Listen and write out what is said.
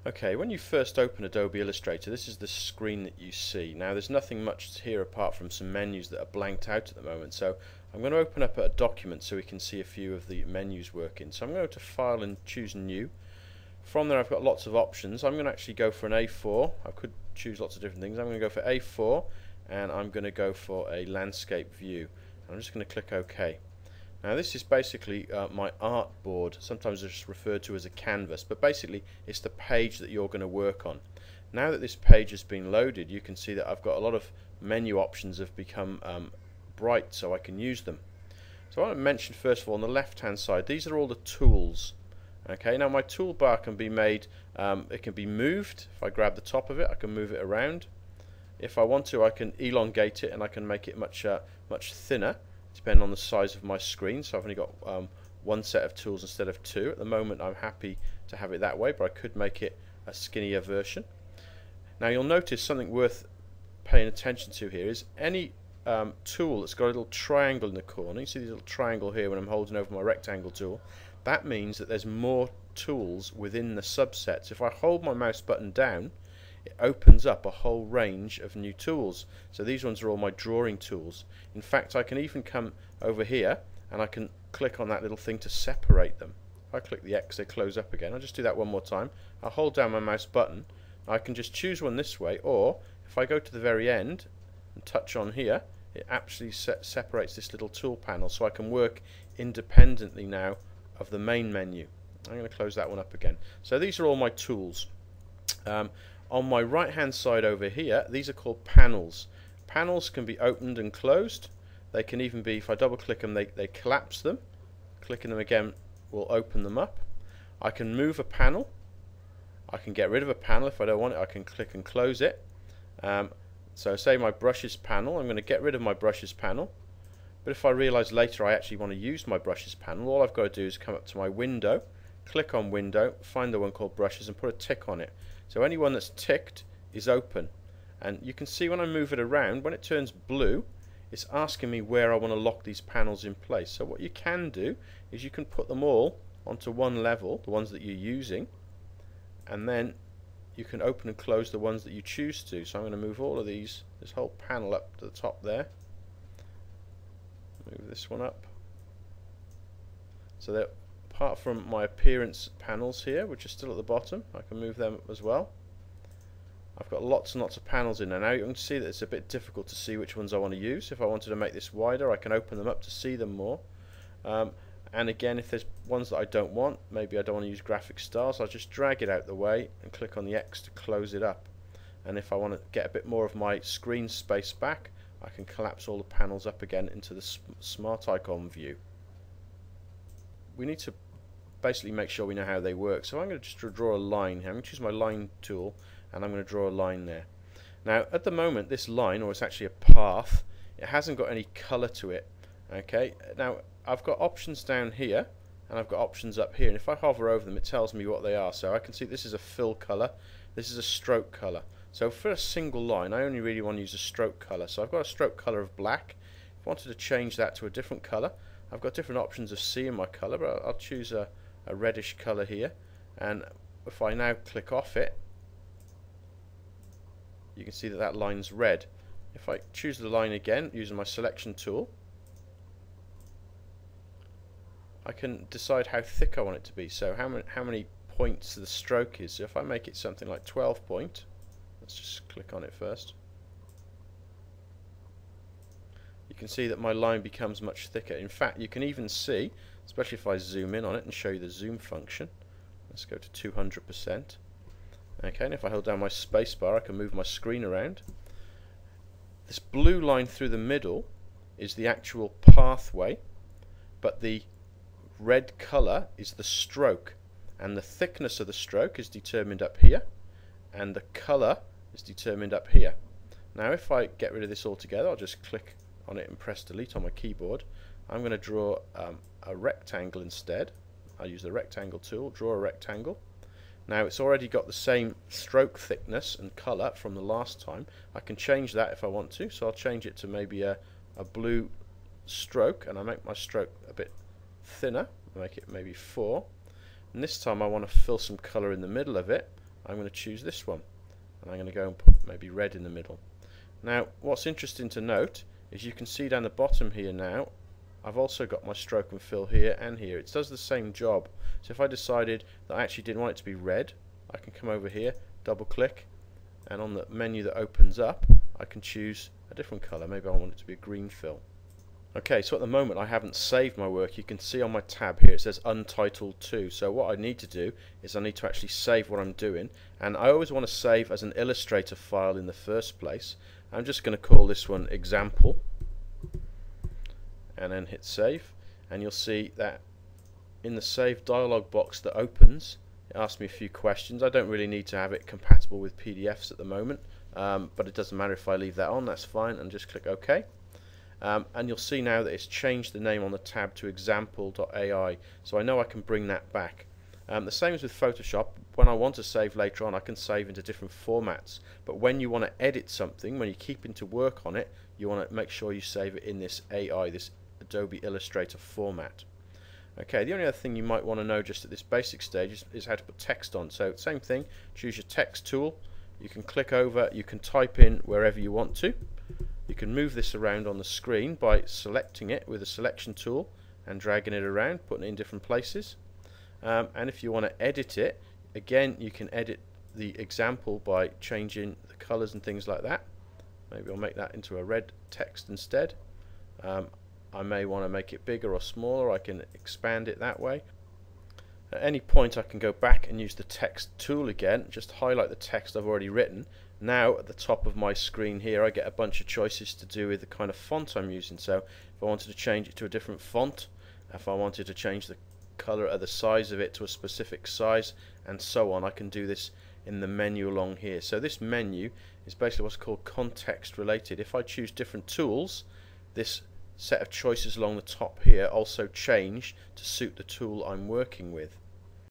Okay, when you first open Adobe Illustrator, this is the screen that you see. Now there's nothing much here apart from some menus that are blanked out at the moment, so I'm going to open up a document so we can see a few of the menus working. So I'm going to go to File and choose New. From there I've got lots of options. I'm going to actually go for an A4. I could choose lots of different things. I'm going to go for A4 and I'm going to go for a landscape view. I'm just going to click OK. Now this is basically my art board, sometimes it's referred to as a canvas, but basically it's the page that you're going to work on. Now that this page has been loaded, you can see that I've got a lot of menu options have become bright so I can use them. So I want to mention first of all on the left hand side, these are all the tools. Okay, now my toolbar can be made, it can be moved. If I grab the top of it I can move it around. If I want to I can elongate it and I can make it much thinner, depending on the size of my screen. So I've only got one set of tools instead of two. At the moment I'm happy to have it that way, but I could make it a skinnier version. Now you'll notice something worth paying attention to here is any tool that's got a little triangle in the corner. You see the little triangle here when I'm holding over my rectangle tool. That means that there's more tools within the subsets. If I hold my mouse button down, it opens up a whole range of new tools. So these ones are all my drawing tools. In fact, I can even come over here and I can click on that little thing to separate them. If I click the X, they close up again. I'll just do that one more time. I'll hold down my mouse button. I can just choose one this way, or if I go to the very end and touch on here, it actually separates this little tool panel, so I can work independently now of the main menu. I'm going to close that one up again. So these are all my tools. On my right hand side over here, these are called panels. Panels can be opened and closed. They can even be, if I double click them, they collapse them. Clicking them again will open them up. I can move a panel. I can get rid of a panel if I don't want it. I can click and close it. So say my brushes panel, I'm going to get rid of my brushes panel. But if I realise later I actually want to use my brushes panel, all I've got to do is come up to my window, click on window, find the one called brushes and put a tick on it. So any one that's ticked is open, and you can see when I move it around, when it turns blue, it's asking me where I want to lock these panels in place. So what you can do is you can put them all onto one level, the ones that you're using, and then you can open and close the ones that you choose to. So I'm going to move all of these, this whole panel up to the top there. Move this one up. So that apart from my appearance panels here, which are still at the bottom, I can move them as well. I've got lots and lots of panels in there. Now you can see that it's a bit difficult to see which ones I want to use. If I wanted to make this wider, I can open them up to see them more. And again, if there's ones that I don't want, maybe I don't want to use graphic styles, I'll just drag it out the way and click on the X to close it up. And if I want to get a bit more of my screen space back, I can collapse all the panels up again into the smart icon view. We need to basically make sure we know how they work. So I'm going to just draw a line here. I'm going to choose my line tool and I'm going to draw a line there. Now at the moment this line, or it's actually a path, it hasn't got any colour to it. Okay, now I've got options down here and I've got options up here, and if I hover over them it tells me what they are. So I can see this is a fill colour, this is a stroke colour. So for a single line I only really want to use a stroke colour. So I've got a stroke colour of black. If I wanted to change that to a different colour, I've got different options of seeing my colour, but I'll choose a reddish colour here, and if I now click off it, you can see that that line's red. If I choose the line again using my selection tool, I can decide how thick I want it to be, so how many points the stroke is. So if I make it something like 12 point, let's just click on it first, you can see that my line becomes much thicker. In fact, you can even see, especially if I zoom in on it and show you the zoom function, let's go to 200%. Okay, and if I hold down my spacebar I can move my screen around. This blue line through the middle is the actual pathway, but the red colour is the stroke, and the thickness of the stroke is determined up here and the colour is determined up here. Now if I get rid of this altogether, I'll just click on it and press delete on my keyboard. I'm going to draw a rectangle instead. I'll use the rectangle tool, draw a rectangle. Now it's already got the same stroke thickness and colour from the last time. I can change that if I want to, so I'll change it to maybe a blue stroke, and I make my stroke a bit thinner, make it maybe 4, and this time I want to fill some colour in the middle of it. I'm going to choose this one, and I'm going to go and put maybe red in the middle. Now what's interesting to note is you can see down the bottom here now I've also got my stroke and fill here and here. It does the same job. So if I decided that I actually didn't want it to be red, I can come over here, double click, and on the menu that opens up I can choose a different colour. Maybe I want it to be a green fill. Okay, so at the moment I haven't saved my work. You can see on my tab here it says Untitled 2. So what I need to do is I need to actually save what I'm doing, and I always want to save as an Illustrator file in the first place. I'm just going to call this one example and then hit save, and you'll see that in the save dialog box that opens it asks me a few questions. I don't really need to have it compatible with PDFs at the moment, but it doesn't matter if I leave that on, that's fine, and just click OK. And you'll see now that it's changed the name on the tab to example.ai, so I know I can bring that back. The same as with Photoshop. When I want to save later on, I can save into different formats, but when you want to edit something, when you're keeping to work on it, you want to make sure you save it in this AI, this Adobe Illustrator format. Okay, the only other thing you might want to know just at this basic stage is how to put text on. So same thing, choose your text tool, you can click over, you can type in wherever you want to. You can move this around on the screen by selecting it with a selection tool and dragging it around, putting it in different places. And if you want to edit it, again you can edit the example by changing the colours and things like that. Maybe I'll make that into a red text instead. I may want to make it bigger or smaller. I can expand it that way. At any point I can go back and use the text tool again, just highlight the text I've already written. Now at the top of my screen here I get a bunch of choices to do with the kind of font I'm using. So if I wanted to change it to a different font, if I wanted to change the colour or the size of it to a specific size, and so on, I can do this in the menu along here. So this menu is basically what's called context related. If I choose different tools, this set of choices along the top here also change to suit the tool I'm working with.